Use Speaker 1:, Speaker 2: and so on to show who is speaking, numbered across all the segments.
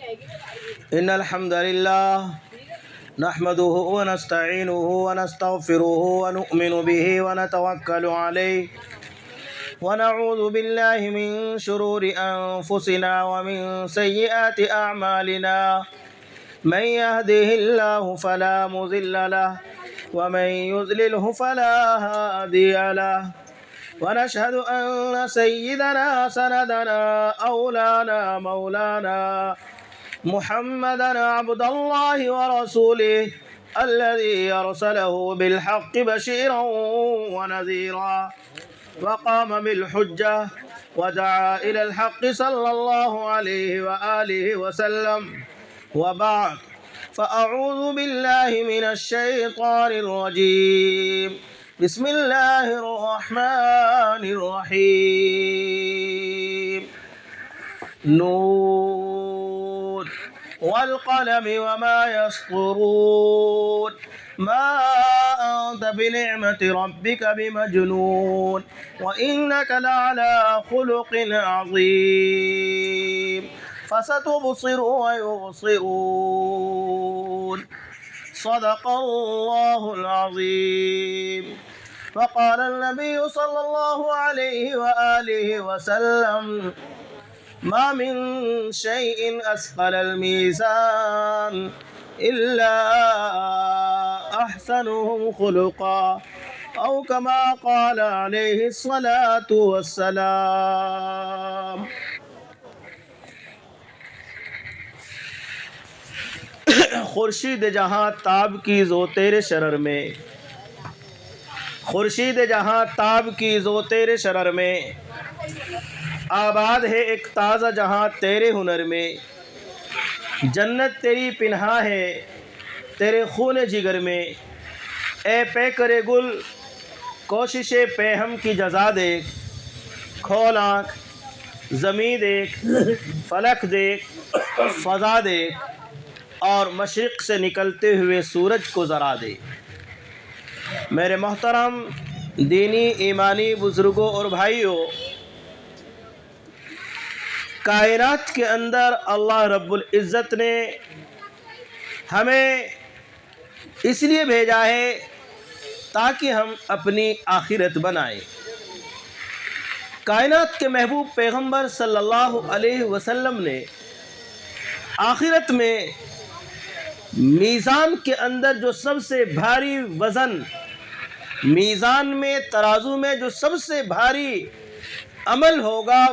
Speaker 1: إن الحمد لله نحمده ونستعينه ونستغفره ونؤمن به ونتوكل عليه ونعوذ بالله من شرور أنفسنا ومن سيئات أعمالنا من يهده الله فلا مضل له ومن يضلله فلا هادي له ونشهد أن سيدنا سندنا أولانا مولانا محمدا عبد الله ورسوله الذي أرسله بالحق بشيرا ونذيرا وقام بالحجة ودعا إلى الحق صلى الله عليه وآله وسلم وبعد فأعوذ بالله من الشيطان الرجيم بسم الله الرحمن الرحيم نون والقلم وما يسطرون ما أنت بنعمة ربك بمجنون وإنك لعلى خلق عظيم فستبصر ويبصرون صدق الله العظيم. وقال النبي صلى الله عليه وآله وسلم ما من شيء أثقل الميزان إلا أحسنهم خلقا أو كما قال عليه الصلاة والسلام. خورشید جہاں تاب کی زو تیرے شرر میں، خورشید جہاں تاب کی زو تیرے شرر میں، آباد ہے ایک تازہ جہاں تیرے ہنر میں، جنت تیری پنہا ہے تیرے خون جگر میں، اے پیکر گل کوشش پیہم کی جزا دیکھ، کھول آنکھ زمیں دیکھ، فلک دیکھ، فضا دیکھ اور مشرق سے نکلتے ہوئے سورج کو ذرا دے۔ میرے محترم دینی ایمانی بزرگوں اور بھائیوں، کائنات کے اندر اللہ رب العزت نے ہمیں اس لیے بھیجا ہے تاکہ ہم اپنی آخرت بنائیں۔ کائنات کے محبوب پیغمبر صلی اللہ علیہ وسلم نے آخرت میں میزان کے اندر جو سب سے بھاری وزن، میزان میں ترازو میں جو سب سے بھاری عمل ہوگا،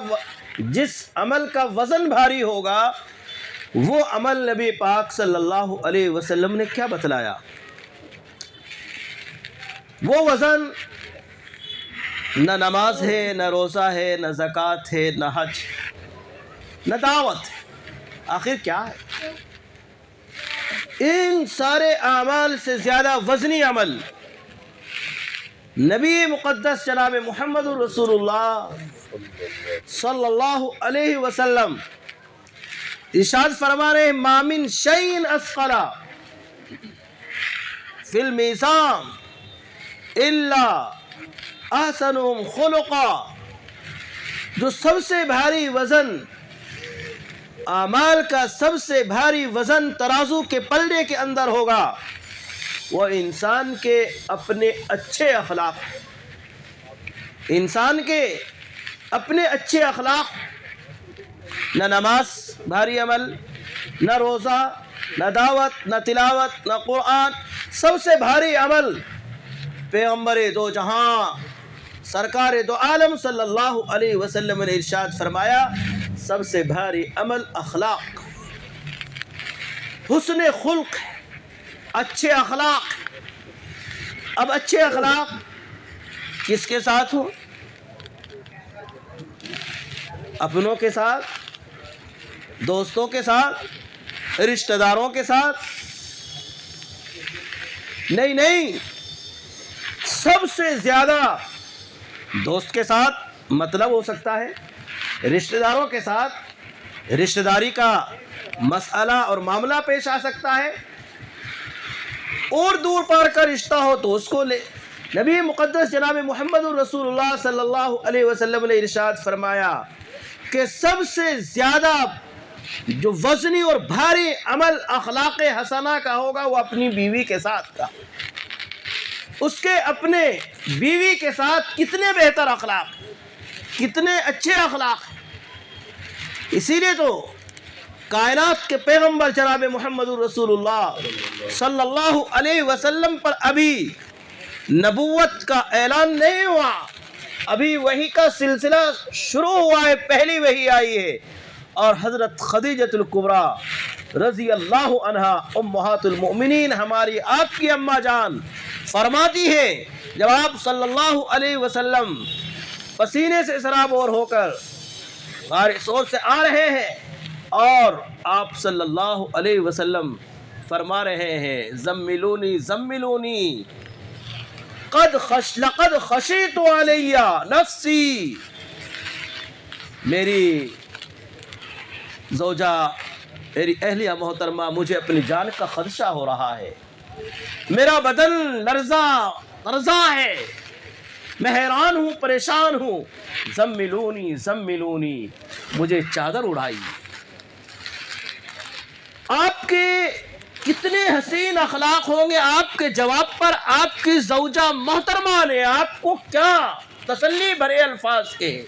Speaker 1: جس عمل کا وزن بھاری ہوگا، وہ عمل نبی پاک صلی اللہ علیہ وسلم نے کیا بتلایا؟ وہ وزن نہ نماز ہے، نہ روزہ ہے، نہ زکوٰۃ ہے، نہ حج، نہ دعوت ہے، آخر کیا ہے؟ ان سارے اعمال سے زیادہ وزنی عمل نبی مقدس جناب محمد رسول اللہ صلی اللہ علیہ وسلم ارشاد فرما رہے ہیں ما من شیء اثقل فی المیزان الا احسنهم خلقا، جو سب سے بھاری وزن، اعمال کا سب سے بھاری وزن ترازو کے پلڑے کے اندر ہوگا، وہ انسان کے اپنے اچھے اخلاق، انسان کے اپنے اچھے اخلاق، نہ نماز بھاری عمل، نہ روزہ، نہ دعوت، نہ تلاوت، نہ قرآن، سب سے بھاری عمل پیغمبر دو جہاں سرکار دو عالم صلی اللہ علیہ وسلم نے ارشاد فرمایا سب سے بھاری عمل اخلاق، حسن خلق، اچھے اخلاق۔ اب اچھے اخلاق کس کے ساتھ ہو؟ اپنوں کے ساتھ، دوستوں کے ساتھ، رشتہ داروں کے ساتھ؟ نہیں، سب سے زیادہ دوست کے ساتھ مطلب ہو سکتا ہے، رشتہ داروں کے ساتھ رشتہ داری کا مسئلہ اور معاملہ پیش آ سکتا ہے، اور دور پار کا رشتہ ہو تو اس کو لے۔ نبی مقدس جناب محمد رسول اللہ صلی اللہ علیہ وسلم نے ارشاد فرمایا کہ سب سے زیادہ جو وزنی اور بھاری عمل اخلاق حسنہ کا ہوگا وہ اپنی بیوی کے ساتھ کا، اس کے اپنے بیوی کے ساتھ کتنے بہتر اخلاق، کتنے اچھے اخلاق۔ اسی لیے تو کائنات کے پیغمبر جناب محمد الرسول اللہ صلی اللہ علیہ وسلم پر ابھی نبوت کا اعلان نہیں ہوا، ابھی وحی کا سلسلہ شروع ہوا ہے، پہلی وحی آئی ہے، اور حضرت خدیجۃ الکبریٰ رضی اللہ عنہا امہات المؤمنین ہماری آپ کی اماں جان فرماتی ہے جب آپ صلی اللہ علیہ وسلم پسینے سے سرابور ہو کر غار ثور سے آ رہے ہیں اور آپ صلی اللہ علیہ وسلم فرما رہے ہیں زملونی زملونی لقد خشیت علی نفسی، میری زوجہ میری اہلیہ محترمہ مجھے اپنی جان کا خدشہ ہو رہا ہے، میرا بدن لرزا ہے، میں حیران ہوں، پریشان ہوں، زملونی زملونی، مجھے چادر اڑائی۔ آپ کے کتنے حسین اخلاق ہوں گے، آپ کے جواب پر آپ کی زوجہ محترمہ نے آپ کو کیا تسلی بھرے الفاظ کہے۔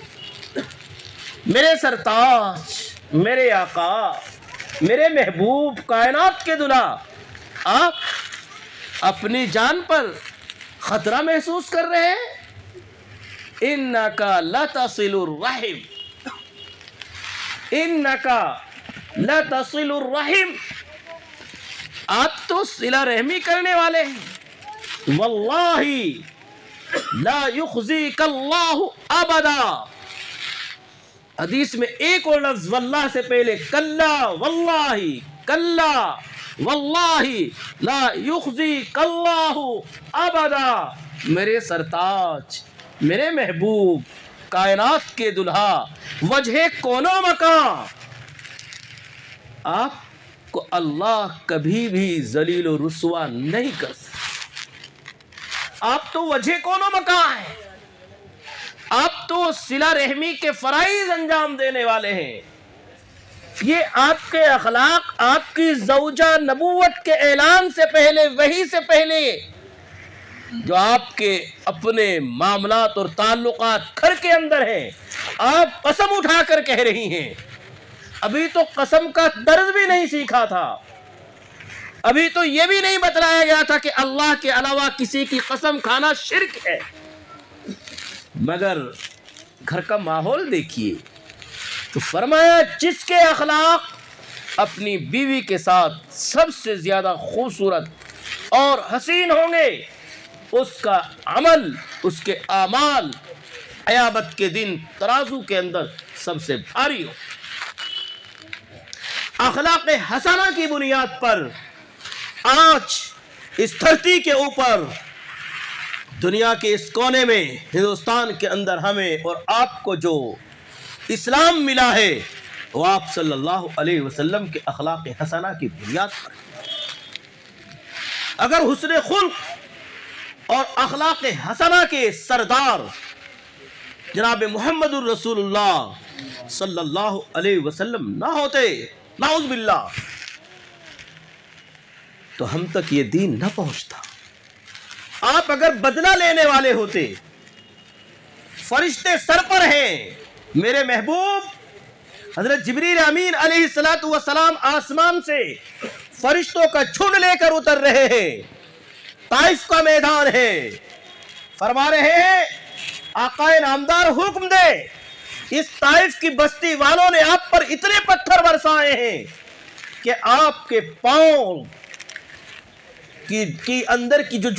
Speaker 1: میرے سرتاج، میرے آقا، میرے محبوب، کائنات کے دلہا، آپ اپنی جان پر خطرہ محسوس کر رہے ہیں۔ اِنَّكَ لَتَصِلُ الرَّحِمَ، اِنَّكَ لَتَصِلُ الرَّحِمَ، آپ تو صلہ رحمی کرنے والے ہیں۔ وَاللَّهِ لَا يُخْزِيكَ اللَّهُ أَبَدًا، حدیث میں ایک اور لفظ واللہ سے پہلے، کلا واللہ، کلا واللہ لا یخزیک اللہ ابدا، میرے سرتاج، میرے محبوب، کائنات کے دلہا، وجہ کون و مکان، آپ کو اللہ کبھی بھی ذلیل و رسوا نہیں کر سکتا۔ آپ تو وجہ کون و مکان ہیں، آپ تو صلہ رحمی کے فرائض انجام دینے والے ہیں۔ یہ آپ کے اخلاق، آپ کی زوجہ نبوت کے اعلان سے پہلے، وحی سے پہلے جو آپ کے اپنے معاملات اور تعلقات گھر کے اندر ہیں، آپ قسم اٹھا کر کہہ رہی ہیں۔ ابھی تو قسم کا درد بھی نہیں سیکھا تھا، ابھی تو یہ بھی نہیں بتلایا گیا تھا کہ اللہ کے علاوہ کسی کی قسم کھانا شرک ہے، مگر گھر کا ماحول دیکھیے تو فرمایا جس کے اخلاق اپنی بیوی کے ساتھ سب سے زیادہ خوبصورت اور حسین ہوں گے، اس کا عمل، اس کے اعمال قیامت کے دن ترازو کے اندر سب سے بھاری ہو۔ اخلاق حسنہ کی بنیاد پر آج اس دھرتی کے اوپر، دنیا کے اس کونے میں، ہندوستان کے اندر ہمیں اور آپ کو جو اسلام ملا ہے وہ آپ صلی اللہ علیہ وسلم کے اخلاق حسنہ کی بنیاد پر۔ اگر حسن خلق اور اخلاق حسنہ کے سردار جناب محمد الرسول اللہ صلی اللہ علیہ وسلم نہ ہوتے، نعوذ باللہ، تو ہم تک یہ دین نہ پہنچتا۔ آپ اگر بدلہ لینے والے ہوتے، فرشتے سر پر ہیں، میرے محبوب حضرت جبریل امین علیہ السلام آسمان سے فرشتوں کا جھنڈ لے کر اتر رہے ہیں، طائف کا میدان ہے، فرما رہے ہیں آقا نامدار حکم دے، اس طائف کی بستی والوں نے آپ پر اتنے پتھر برسائے ہیں کہ آپ کے پاؤں کی اندر کی جو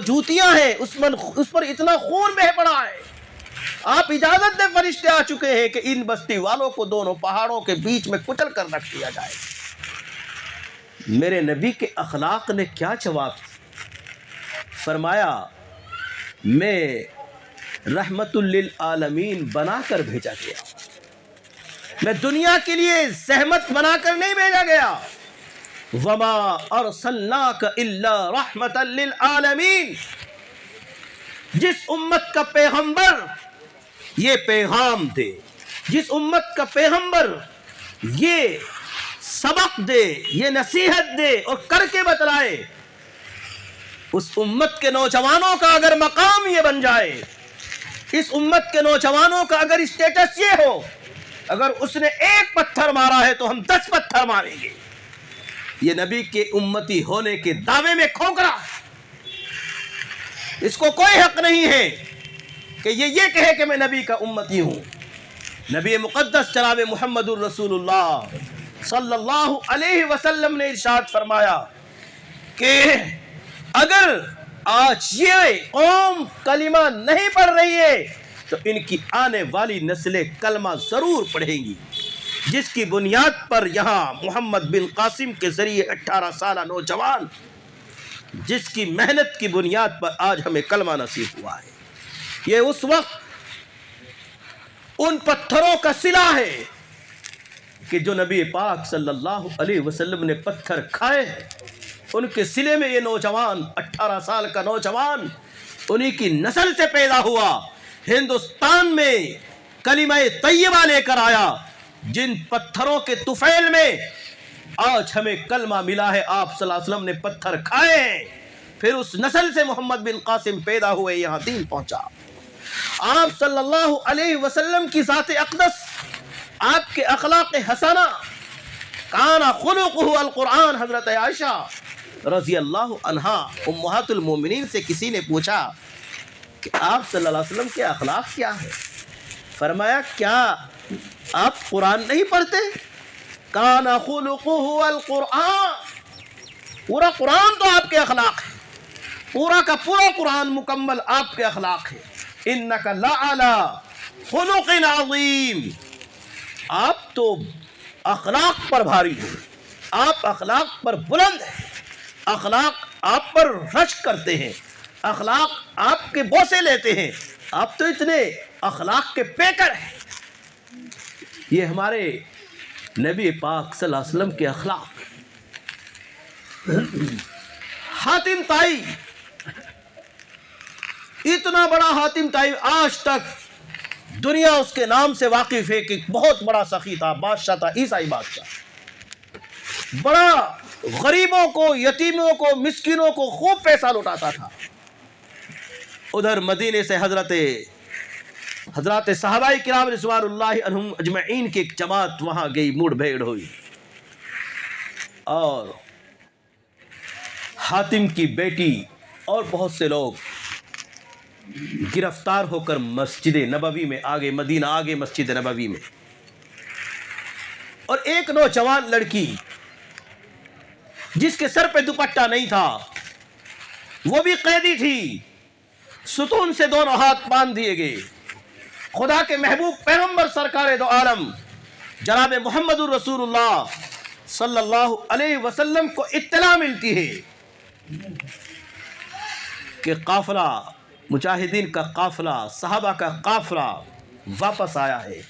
Speaker 1: جوتیاں ہیں اس پر اتنا خون بہہ پڑا ہے۔ آپ اجازت دے، فرشتے آ چکے ہیں کہ ان بستی والوں کو دونوں پہاڑوں کے بیچ میں کچل کر رکھ دیا جائے۔ میرے نبی کے اخلاق نے کیا جواب فرمایا، میں رحمت للعالمین بنا کر بھیجا گیا، میں دنیا کے لیے زحمت بنا کر نہیں بھیجا گیا۔ وما ارسلناک الا رحمت للعالمین، جس امت کا پیغمبر یہ پیغام دے، جس امت کا پیغمبر یہ سبق دے، یہ نصیحت دے اور کر کے بتلائے، اس امت کے نوجوانوں کا اگر مقام یہ بن جائے، اس امت کے نوجوانوں کا اگر اسٹیٹس یہ ہو، اگر اس نے ایک پتھر مارا ہے تو ہم 10 پتھر ماریں گے، یہ نبی کے امتی ہونے کے دعوے میں کھوکرا ہے۔ اس کو کوئی حق نہیں ہے کہ یہ کہے کہ میں نبی کا امتی ہوں۔ نبی مقدس جناب محمد الرسول اللہ صلی اللہ علیہ وسلم نے ارشاد فرمایا کہ اگر آج یہ قوم کلمہ نہیں پڑھ رہی ہے تو ان کی آنے والی نسلیں کلمہ ضرور پڑھیں گی، جس کی بنیاد پر یہاں محمد بن قاسم کے ذریعے 18 سالہ نوجوان، جس کی محنت کی بنیاد پر آج ہمیں کلمہ نصیب ہوا ہے، یہ اس وقت ان پتھروں کا صلہ ہے کہ جو نبی پاک صلی اللہ علیہ وسلم نے پتھر کھائے ہیں، ان کے صلے میں یہ نوجوان 18 سال کا نوجوان انہی کی نسل سے پیدا ہوا، ہندوستان میں کلمہ طیبہ لے کر آیا، جن پتھروں کے طفیل میں آج ہمیں کلمہ ملا ہے۔ آپ صلی اللہ علیہ وسلم نے پتھر کھائے ہیں، پھر اس نسل سے محمد بن قاسم پیدا ہوئے، یہاں دین پہنچا۔ آپ صلی اللہ علیہ وسلم کی ذات اقدس، آپ کے اخلاق حسنہ، کان خلقہ القرآن۔ حضرت عائشہ رضی اللہ عنہا امہات المومنین سے کسی نے پوچھا کہ آپ صلی اللہ علیہ وسلم کے اخلاق کیا ہے؟ فرمایا کیا آپ قرآن نہیں پڑھتے؟ کان خلقہ القرآن، پورا قرآن تو آپ کے اخلاق ہے، پورا کا پورا قرآن مکمل آپ کے اخلاق ہے۔ انک لعلی خلق عظیم، آپ تو اخلاق پر بھاری ہیں، آپ اخلاق پر بلند ہیں، اخلاق آپ پر رشک کرتے ہیں، اخلاق آپ کے بوسے لیتے ہیں، آپ تو اتنے اخلاق کے پیکر ہیں۔ یہ ہمارے نبی پاک صلی اللہ علیہ وسلم کے اخلاق۔ حاتم طائی، اتنا بڑا حاتم طائی، آج تک دنیا اس کے نام سے واقف ہے کہ بہت بڑا سخی تھا، بادشاہ تھا، عیسائی بادشاہ، بڑا غریبوں کو، یتیموں کو، مسکینوں کو خوب پیسہ لٹاتا تھا۔ ادھر مدینے سے حضرات صحابہ کرام رضوان اللہ عنہم اجمعین کی ایک جماعت وہاں گئی، موڑ بھیڑ ہوئی، اور حاتم کی بیٹی اور بہت سے لوگ گرفتار ہو کر مسجد نبوی میں آگے، مدینہ آگے مسجد نبوی میں، اور ایک نوجوان لڑکی جس کے سر پہ دوپٹہ نہیں تھا، وہ بھی قیدی تھی، ستون سے دونوں ہاتھ باندھ دیے گئے۔ خدا کے محبوب پیغمبر سرکار دو عالم جناب محمد الرسول اللہ صلی اللہ علیہ وسلم کو اطلاع ملتی ہے کہ قافلہ، مجاہدین کا قافلہ، صحابہ کا قافلہ واپس آیا ہے،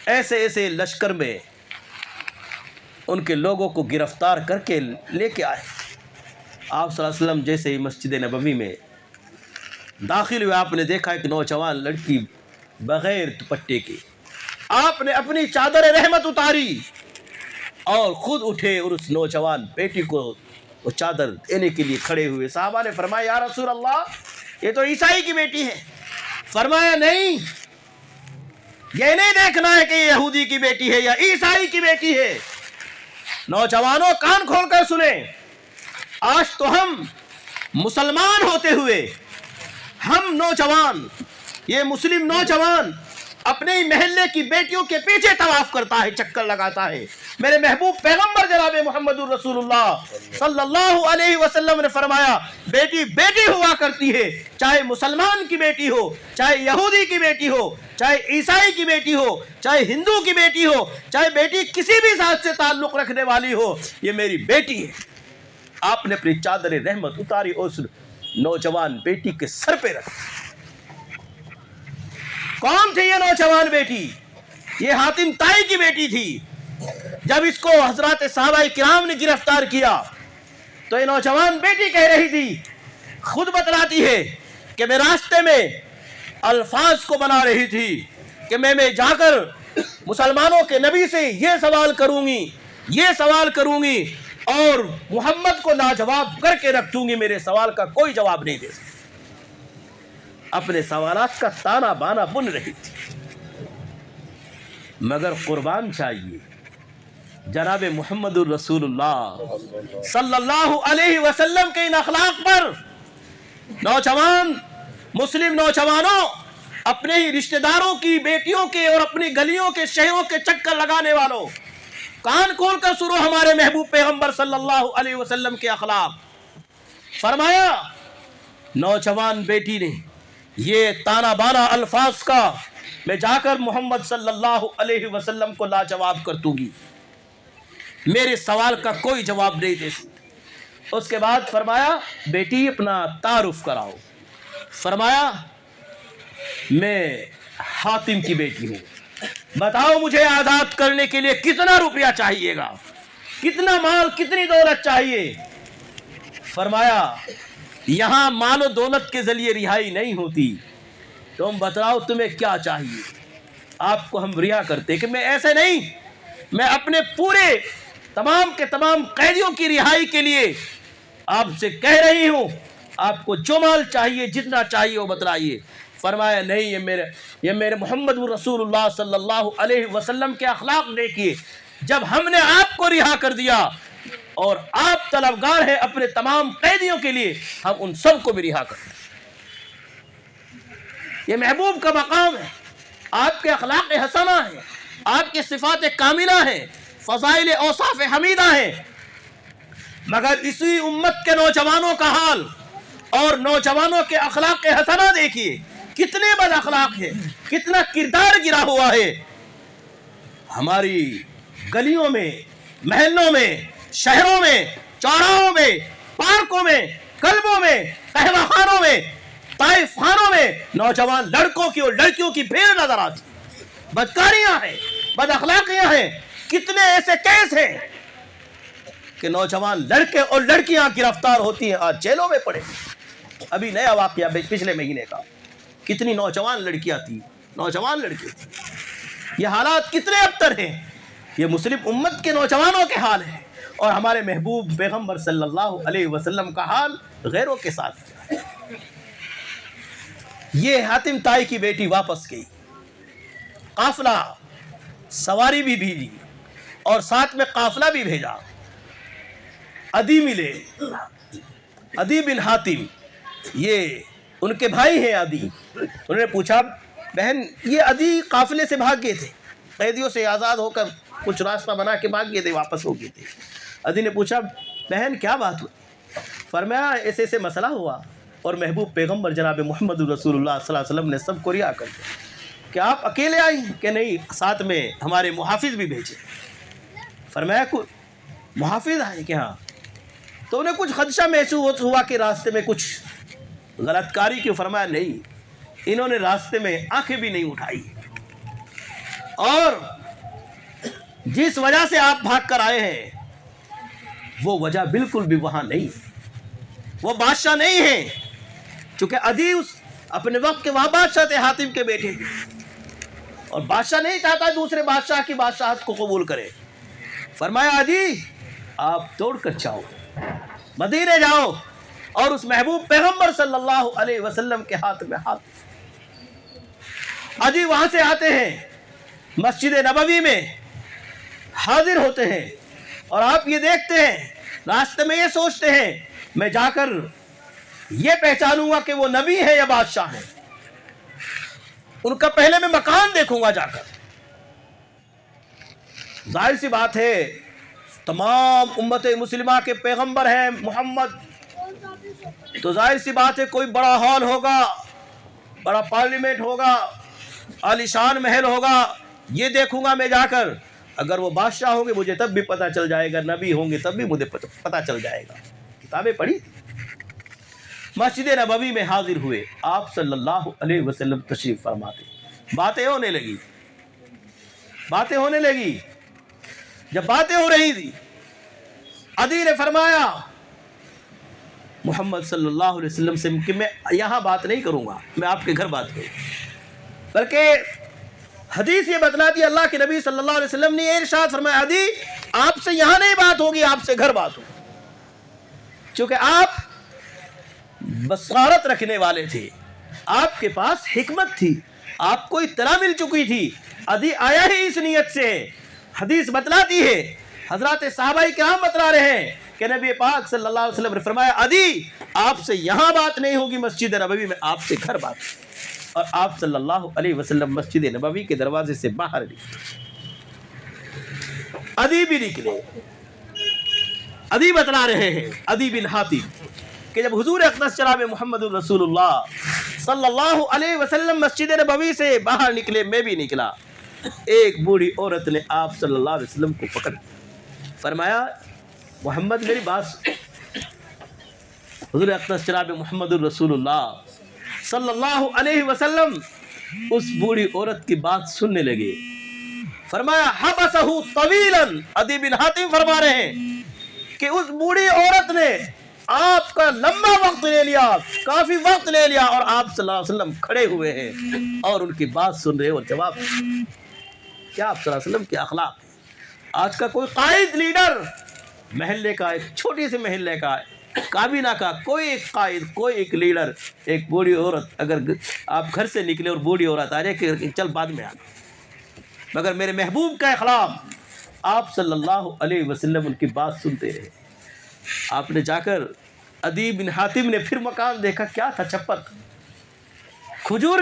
Speaker 1: ایسے ایسے لشکر میں ان کے لوگوں کو گرفتار کر کے لے کے آئے۔ آپ صلی اللہ علیہ وسلم جیسے ہی مسجد نبوی میں داخل ہوئے، آپ نے دیکھا ایک نوجوان لڑکی بغیر دوپٹے کے، آپ نے اپنی چادر رحمت اتاری اور خود اٹھے اور اس نوجوان بیٹی کو وہ چادر دینے کے لیے کھڑے ہوئے۔ صحابہ نے فرمایا یا رسول اللہ، یہ تو عیسائی کی بیٹی ہے۔ فرمایا نہیں، یہ نہیں دیکھنا ہے کہ یہ یہودی کی بیٹی ہے یا عیسائی کی بیٹی ہے۔ نوجوانوں کان کھول کر سنیں، آج تو ہم مسلمان ہوتے ہوئے، ہم نوجوان، یہ مسلم نوجوان اپنے ہی محلے کی بیٹیوں کے پیچھے طواف کرتا ہے، چکر لگاتا ہے۔ میرے محبوب پیغمبر جناب محمد الرسول اللہ صلی اللہ علیہ وسلم نے فرمایا بیٹی بیٹی ہوا کرتی ہے، چاہے مسلمان کی بیٹی ہو، چاہے یہودی کی بیٹی ہو، چاہے عیسائی کی بیٹی ہو، چاہے ہندو کی بیٹی ہو، چاہے بیٹی کسی بھی ذات سے تعلق رکھنے والی ہو، یہ میری بیٹی ہے۔ آپ نے اپنی چادر رحمت اتاری اور اس نوجوان بیٹی کے سر پہ رکھی۔ کون تھی یہ نوجوان بیٹی؟ یہ حاتم طائی کی بیٹی تھی۔ جب اس کو حضرات صحابہ کرام نے گرفتار کیا تو یہ نوجوان بیٹی کہہ رہی تھی، خود بتلاتی ہے کہ میں راستے میں الفاظ کو بنا رہی تھی کہ میں جا کر مسلمانوں کے نبی سے یہ سوال کروں گی اور محمد کو لاجواب کر کے رکھ دوں گی، میرے سوال کا کوئی جواب نہیں دے سکتا۔ اپنے سوالات کا تانا بانا بن رہی تھی، مگر قربان چاہیے جناب محمد الرسول اللہ صلی اللہ علیہ وسلم کے ان اخلاق پر نوجوان، مسلم نوجوانوں، اپنے ہی رشتہ داروں کی بیٹیوں کے اور اپنی گلیوں کے شہروں کے چکر لگانے والوں، کان کھول کر سنو ہمارے محبوب پیغمبر صلی اللہ علیہ وسلم کے اخلاق۔ فرمایا نوجوان بیٹی نے یہ تانا بانا الفاظ کا میں جا کر محمد صلی اللہ علیہ وسلم کو لاجواب کر دوں گی، میرے سوال کا کوئی جواب نہیں دے سکتی۔ اس کے بعد فرمایا بیٹی اپنا تعارف کراؤ۔ فرمایا میں حاتم کی بیٹی ہوں، بتاؤ مجھے آزاد کرنے کے لیے کتنا روپیہ چاہیے گا، کتنا مال، کتنی دولت چاہیے؟ فرمایا یہاں مال و دولت کے ذریعے رہائی نہیں ہوتی، تم بتاؤ تمہیں کیا چاہیے؟ آپ کو ہم رہا کرتے کہ میں ایسے نہیں، میں اپنے پورے تمام کے تمام قیدیوں کی رہائی کے لیے آپ سے کہہ رہی ہوں، آپ کو جو مال چاہیے، جتنا چاہیے وہ بتلائیے۔ فرمایا نہیں، یہ میرے محمد رسول اللہ صلی اللہ علیہ وسلم کے اخلاق دیکھیے، جب ہم نے آپ کو رہا کر دیا اور آپ طلبگار ہیں اپنے تمام قیدیوں کے لیے، ہم ان سب کو بھی رہا کر دیں۔ یہ محبوب کا مقام ہے، آپ کے اخلاق حسنہ ہیں، آپ کے صفات کاملہ ہیں، فضائل اوصاف حمیدہ ہیں، مگر اسی امت کے نوجوانوں کا حال اور نوجوانوں کے اخلاق حسنہ دیکھیے، کتنے بد اخلاق ہیں، کتنا کردار گرا ہوا ہے۔ ہماری گلیوں میں، محلوں میں، شہروں میں، چوراہوں میں، پارکوں میں، کلبوں میں، قہوہ خانوں میں، طائف خانوں میں نوجوان لڑکوں کی اور لڑکیوں کی بھیڑ نظر آتی، بدکاریاں ہیں، بد اخلاقیاں ہیں۔ کتنے ایسے کیس ہیں کہ نوجوان لڑکے اور لڑکیاں گرفتار ہوتی ہیں، آج جیلوں میں پڑے۔ ابھی نیا واقعہ پچھلے مہینے کا، کتنی نوجوان لڑکیاں تھیں، نوجوان لڑکے تھے۔ یہ حالات کتنے ابتر ہیں، یہ مسلم امت کے نوجوانوں کے حال ہیں، اور ہمارے محبوب پیغمبر صلی اللہ علیہ وسلم کا حال غیروں کے ساتھ ہے۔ یہ حاتم تائی کی بیٹی واپس گئی، قافلہ سواری بھی بھیجی اور ساتھ میں قافلہ بھی بھیجا۔ عدی ملے، عدی بن حاتم، یہ ان کے بھائی ہیں عدی۔ انہوں نے پوچھا بہن یہ عدی قافلے سے بھاگ گئے تھے، قیدیوں سے آزاد ہو کر کچھ راستہ بنا کے بھاگ گئے تھے، واپس ہو گئے تھے۔ عدی نے پوچھا بہن کیا بات ہوئی؟ فرمایا ایسے ایسے مسئلہ ہوا اور محبوب پیغمبر جناب محمد رسول اللہ صلی اللہ علیہ وسلم نے سب کو رہا کر دیا۔ کہ آپ اکیلے آئی کہ نہیں، ساتھ میں ہمارے محافظ بھی بھیجے۔ فرمایا محافظ آئے کہ ہاں؟ تو انہیں کچھ خدشہ محسوس ہوا کہ راستے میں کچھ غلط کاری کی۔ فرمایا نہیں، انہوں نے راستے میں آنکھیں بھی نہیں اٹھائی، اور جس وجہ سے آپ بھاگ کر آئے ہیں وہ وجہ بالکل بھی وہاں نہیں، وہ بادشاہ نہیں ہیں، چونکہ عدی اپنے وقت کے وہاں بادشاہ تھے، حاتم کے بیٹے، اور بادشاہ نہیں چاہتا دوسرے بادشاہ کی بادشاہت کو قبول کرے۔ فرمایا عدی آپ دوڑ کر جاؤ، مدینے جاؤ اور اس محبوب پیغمبر صلی اللہ علیہ وسلم کے ہاتھ میں ہاتھ۔ عدی وہاں سے آتے ہیں، مسجد نبوی میں حاضر ہوتے ہیں، اور آپ یہ دیکھتے ہیں، راستے میں یہ سوچتے ہیں میں جا کر یہ پہچانوں گا کہ وہ نبی ہے یا بادشاہ ہے، ان کا پہلے میں مکان دیکھوں گا جا کر۔ ظاہر سی بات ہے تمام امت مسلمہ کے پیغمبر ہیں محمد، تو ظاہر سی بات ہے کوئی بڑا ہال ہوگا، بڑا پارلیمنٹ ہوگا، عالیشان محل ہوگا، یہ دیکھوں گا میں جا کر۔ اگر وہ بادشاہ ہوں گے مجھے تب بھی پتہ چل جائے گا، نبی ہوں گے تب بھی مجھے پتہ چل جائے گا۔ کتابیں پڑھی، مسجد نبوی میں حاضر ہوئے، آپ صلی اللہ علیہ وسلم تشریف فرماتے، باتیں ہونے لگی۔ جب باتیں ہو رہی تھی، عدی نے فرمایا محمد صلی اللہ علیہ وسلم سے کہ میں یہاں بات نہیں کروں گا، میں آپ کے گھر بات کروں، بلکہ حدیث یہ بتلاتی ہے اللہ کے نبی صلی اللہ علیہ وسلم نے یہ ارشاد فرمایا عدی آپ سے یہاں نہیں بات ہوگی، آپ سے گھر بات ہوگی، چونکہ آپ بصارت رکھنے والے تھے، آپ کے پاس حکمت تھی، آپ کو اطلاع مل چکی تھی۔ عدی آیا ہی اس نیت سے، حدیث بتلاتی ہے، حضرات صحابہ کرام بتلا رہے ہیں کہ نبی پاک صلی اللہ علیہ وسلم نے فرمایا عدی آپ سے یہاں بات نہیں ہوگی مسجد نبوی میں، آپ سے گھر بات ہوگی۔ اور آپ صلی اللہ علیہ وسلم مسجد نبوی کے دروازے سے باہر نکلے، عدی بھی نکلے۔ عدی بتلا رہے ہیں، عدی بن حاتم، کہ جب حضور اقدس جناب محمد رسول اللہ صلی اللہ علیہ وسلم مسجد نبوی سے باہر نکلے، میں بھی نکلا، ایک بوڑھی عورت نے آپ صلی اللہ علیہ وسلم کو پکڑ فرمایا محمد میری بات سن۔ حضور اقدس جناب محمد رسول اللہ صلی اللہ علیہ وسلم اس بوڑھی عورت کی بات سننے لگے، فرمایا حبسہ طویلا، عدی بن حاتم فرما رہے ہیں کہ اس بوڑھی عورت نے آپ کا لمبا وقت لے لیا، کافی وقت لے لیا، اور آپ صلی اللہ علیہ وسلم کھڑے ہوئے ہیں اور ان کی بات سن رہے اور جواب کیا آپ صلی اللہ علیہ وسلم کے اخلاق۔ آج کا کوئی قائد لیڈر، محلے کا ایک چھوٹی سی محلے کا کابینہ کا کوئی ایک قائد، کوئی ایک لیڈر، ایک بوڑھی عورت، اگر آپ گھر سے نکلے اور بوڑھی عورت آ جائے کہ چل بعد میں آنا، مگر میرے محبوب کا اخلاق، آپ صلی اللہ علیہ وسلم ان کی بات سنتے رہے۔ آپ نے جا کر عدی بن حاتم نے پھر مکان دیکھا، کیا تھا؟ چھپر، کھجور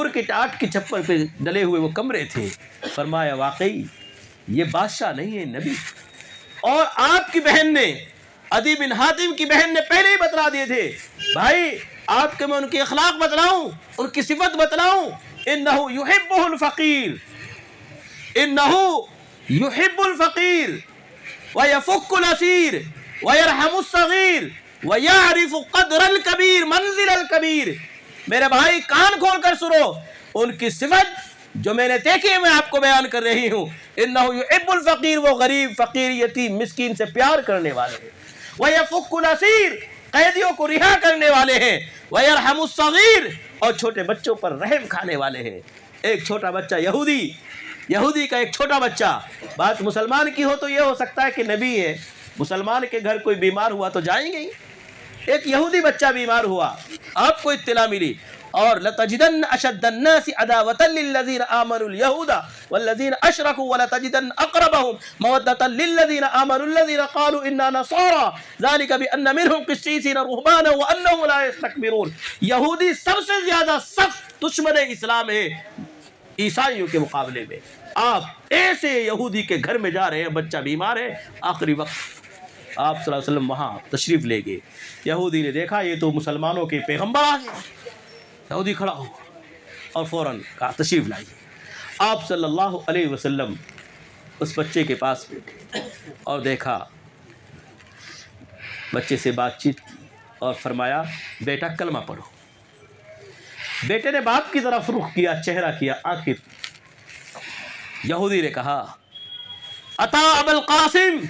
Speaker 1: کی ٹاٹ کی چھپر پہ ڈلے ہوئے وہ کمرے تھے۔ فرمایا واقعی یہ بادشاہ نہیں ہے، نبی۔ اور آپ کی بہن نے، عدی بن حاتم کی بہن نے پہلے ہی بتلا دیے تھے، بھائی آپ کے میں ان کے اخلاق بتلاؤں، ان کی صفت بتلاؤں، انہ یحب الفقیر، انہ یحب الفقیر ویفک الاسیر ویرحم الصغیر ویعرف قدر الکبیر منزل الکبیر۔ میرے بھائی کان کھول کر سنو، ان کی صفت جو میں نے دیکھی ہے میں آپ کو بیان کر رہی ہوں۔ انہ یحب الفقیر، وہ غریب فقیر یتیم مسکین سے پیار کرنے والے ہیں، ویفک الاسیر، قیدیوں کو رہا کرنے والے ہیں، ویرحم الصغیر، اور چھوٹے بچوں پر رحم کھانے والے ہیں۔ ایک چھوٹا بچہ یہودی کا ایک چھوٹا بچہ، بات مسلمان کی ہو تو یہ ہو سکتا ہے کہ نبی ہے، مسلمان کے گھر کوئی بیمار ہوا تو جائیں گے ہی، ایک یہودی بچہ بیمار ہوا، آپ کو اطلاع ملی، اور لَتَجِدَنَّ أَشَدَّ النَّاسِ عَدَاوَةً لِلَّذِينَ آمَنُوا الْيَهُودَ وَالَّذِينَ أَشْرَكُوا وَلَتَجِدَنَّ أَقْرَبَهُمْ مَوَدَّةً لِلَّذِينَ آمَنُوا الَّذِينَ قَالُوا إِنَّا نَصَارَى ذَلِكَ بِأَنَّ مِنْهُمْ قِسِّيسِينَ رُهْبَانًا وَأَنَّهُمْ لَا يَسْتَكْبِرُونَ۔ یہودی سب سے زیادہ سخت دشمن اسلام ہے عیسائیوں کے مقابلے میں۔ آپ ایسے یہودی کے گھر میں جا رہے ہیں، بچہ بیمار ہے، آخری وقت آپ صلی اللہ علیہ وسلم وہاں تشریف لے گئے۔ یہودی نے دیکھا یہ تو مسلمانوں کے پیغمبر آ گئے، یہودی کھڑا ہوا اور فوراً کہا تشریف لائیے۔ آپ صلی اللہ علیہ وسلم اس بچے کے پاس بیٹھے اور دیکھا، بچے سے بات چیت کی اور فرمایا بیٹا کلمہ پڑھو۔ بیٹے نے باپ کی طرف رخ کیا، چہرہ کیا، آخر یہودی نے کہا اتا ابو القاسم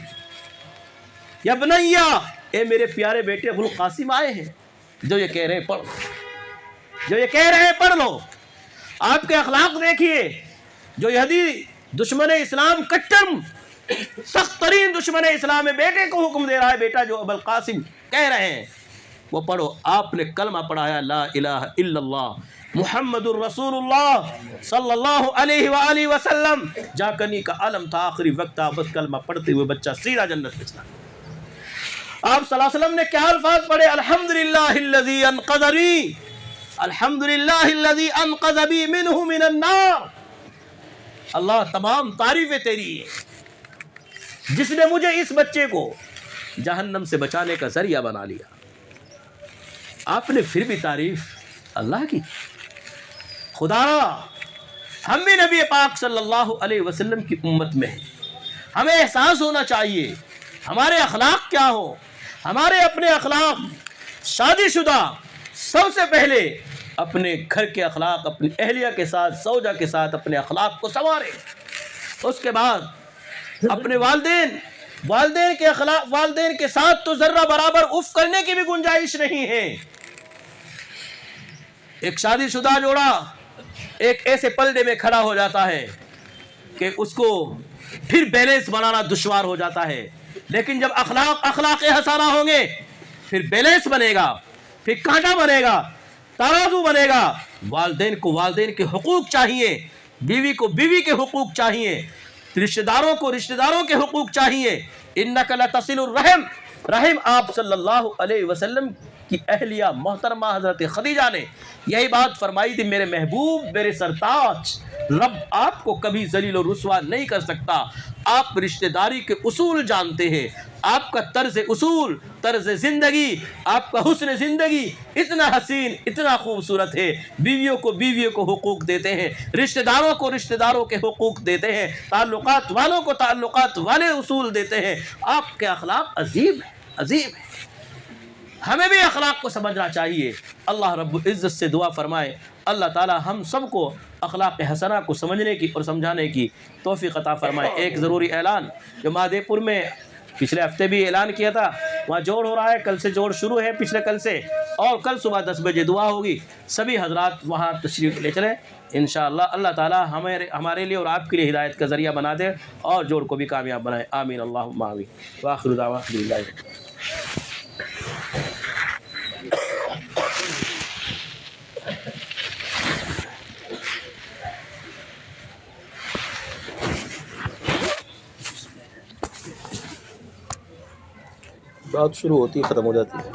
Speaker 1: یا بنیا، اے میرے پیارے بیٹے ابو القاسم آئے ہیں، جو یہ کہہ رہے ہیں پڑھو، جو یہ کہہ رہے ہیں پڑھ لو۔ آپ کے اخلاق دیکھیے، جو یہودی دشمن اسلام، کٹر سخت ترین دشمن اسلام ہے، بیٹے کو حکم دے رہا ہے بیٹا جو ابو القاسم کہہ رہے ہیں وہ پڑھو۔ آپ نے کلمہ پڑھایا، لا الہ الا اللہ محمد الرسول اللہ صلی اللہ علیہ وآلہ وسلم۔ جاکنی کا عالم تھا، آخری وقت تھا، بس کلمہ پڑھتے ہوئے بچہ سیدھا جنت میں چلا۔ آپ صلی اللہ علیہ وسلم نے کیا الفاظ پڑھے؟ الحمدللہ الذی انقذنی، الحمدللہ الذی انقذ بی منہ من النار۔ اللہ تمام تعریفیں تیری ہے جس نے مجھے اس بچے کو جہنم سے بچانے کا ذریعہ بنا لیا۔ آپ نے پھر بھی تعریف اللہ کی۔ خدا ہم بھی نبی پاک صلی اللہ علیہ وسلم کی امت میں ہیں، ہمیں احساس ہونا چاہیے ہمارے اخلاق کیا ہو۔ ہمارے اپنے اخلاق، شادی شدہ سب سے پہلے اپنے گھر کے اخلاق، اپنی اہلیہ کے ساتھ، زوجہ کے ساتھ اپنے اخلاق کو سنواریں۔ اس کے بعد اپنے والدین کے اخلاق، والدین کے ساتھ تو ذرہ برابر اف کرنے کی بھی گنجائش نہیں ہے۔ ایک شادی شدہ جوڑا ایک ایسے پلڑے میں کھڑا ہو جاتا ہے کہ اس کو پھر بیلنس بنانا دشوار ہو جاتا ہے. لیکن جب اخلاق حسنہ ہوں گے پھر بیلنس بنے گا، پھر کانٹا بنے گا، ترازو بنے گا. والدین کو والدین کے حقوق چاہیے، بیوی کو بیوی کے حقوق چاہیے، رشتہ داروں کو رشتہ داروں کے حقوق چاہیے. انک لتصل الرحم، رحم آپ صلی اللہ علیہ وسلم کی اہلیہ محترمہ حضرت خدیجہ نے یہی بات فرمائی تھی، میرے محبوب میرے سرتاج، رب آپ کو کبھی ذلیل و رسوا نہیں کر سکتا. آپ رشتہ داری کے اصول جانتے ہیں، آپ کا طرز زندگی، آپ کا حسن زندگی اتنا حسین اتنا خوبصورت ہے. بیویوں کو حقوق دیتے ہیں، رشتہ داروں کو رشتہ داروں کے حقوق دیتے ہیں، تعلقات والوں کو تعلقات والے اصول دیتے ہیں. آپ کے اخلاق عظیم ہے. ہمیں بھی اخلاق کو سمجھنا چاہیے. اللہ رب العزت سے دعا فرمائے اللہ تعالی ہم سب کو اخلاق حسنہ کو سمجھنے کی اور سمجھانے کی توفیق عطا فرمائے. ایک ضروری اعلان جو مادے پور میں پچھلے ہفتے بھی اعلان کیا تھا، وہاں جوڑ ہو رہا ہے، کل سے جوڑ شروع ہے، پچھلے کل سے، اور کل صبح 10 بجے دعا ہوگی. سبھی حضرات وہاں تشریف لے چلیں انشاءاللہ. اللہ تعالی ہمارے لیے اور آپ کے لیے ہدایت کا ذریعہ بنا دے اور جوڑ کو بھی کامیاب بنائے. آمین اللہم آمین. وآخر دعوانا الحمدللہ. بات شروع ہوتی ہے ختم ہو جاتی ہے.